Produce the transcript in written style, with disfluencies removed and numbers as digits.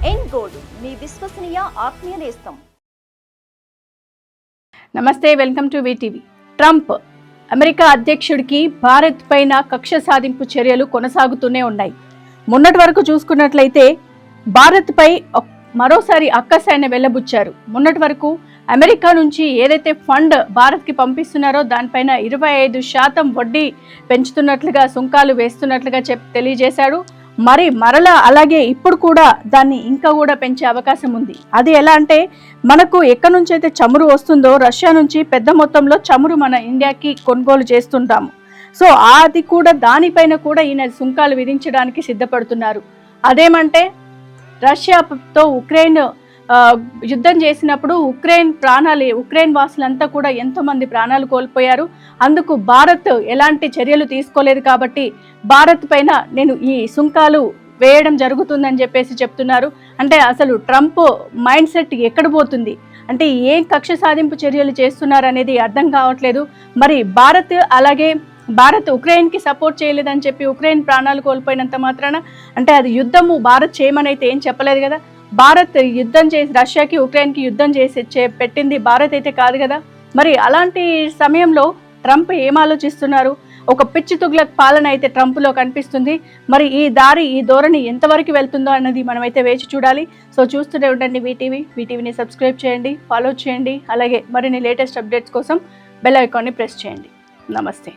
ఎన్ gold మీ విశ్వసనీయ ఆత్మీయ నేస్తం. నమస్తే, welcome to VTV. Trump America అధ్యక్షుడికి భారత్ పైన కక్ష సాధింపు చర్యలు కొనసాగుతూనే ఉన్నాయి. మొన్నటి వరకు చూసుకున్నట్లయితే భారత్ పై మరోసారి అక్కసాయన వెళ్ళబుచ్చారు. మొన్నటి వరకు అమెరికా నుంచి ఏదైతే ఫండ్ భారత్కి పంపిస్తున్నారో దానిపైన 25% వడ్డీ పెంచుతున్నట్లుగా, సుంకాలు వేస్తున్నట్లుగా తెలియజేశాడు. మరి మరలా అలాగే ఇప్పుడు కూడా దాన్ని ఇంకా కూడా పెంచే అవకాశం ఉంది. అది ఎలా అంటే, మనకు ఎక్కడి నుంచి అయితే చమురు వస్తుందో రష్యా నుంచి పెద్ద మొత్తంలో చమురు మన ఇండియాకి కొనుగోలు చేస్తుంటాము. సో అది కూడా దానిపైన కూడా ఈయన సుంకాలు విధించడానికి సిద్ధపడుతున్నారు. అదేమంటే, రష్యాతో ఉక్రెయిన్ యుద్ధం చేసినప్పుడు ఉక్రెయిన్ వాసులంతా కూడా ఎంతోమంది ప్రాణాలు కోల్పోయారు. అందుకు భారత్ ఎలాంటి చర్యలు తీసుకోలేదు కాబట్టి భారత్ పైన నేను ఈ సుంకాలు వేయడం జరుగుతుందని చెప్తున్నారు. అంటే అసలు ట్రంప్ మైండ్ సెట్ ఎక్కడ పోతుంది, అంటే ఏం కక్ష సాధింపు చర్యలు చేస్తున్నారు అనేది అర్థం కావట్లేదు. మరి భారత్ ఉక్రెయిన్కి సపోర్ట్ చేయలేదని చెప్పి ఉక్రెయిన్ ప్రాణాలు కోల్పోయినంత మాత్రాన అంటే అది యుద్ధము భారత్ చేయమని అయితే ఏం చెప్పలేదు కదా. భారత్ యుద్ధం చేసి రష్యాకి ఉక్రెయిన్కి యుద్ధం చేసి పెట్టింది భారత్ అయితే కాదు కదా. మరి అలాంటి సమయంలో ట్రంప్ ఏం ఆలోచిస్తున్నారు? ఒక పిచ్చి తుగ్లక్ పాలన అయితే ట్రంప్లో కనిపిస్తుంది. మరి ఈ ధోరణి ఎంతవరకు వెళ్తుందో అన్నది మనమైతే వేచి చూడాలి. సో చూస్తూనే ఉండండి వీటీవీని సబ్స్క్రైబ్ చేయండి, ఫాలో చేయండి. అలాగే మరిన్ని లేటెస్ట్ అప్డేట్స్ కోసం బెల్ ఐకాన్ని ప్రెస్ చేయండి. నమస్తే.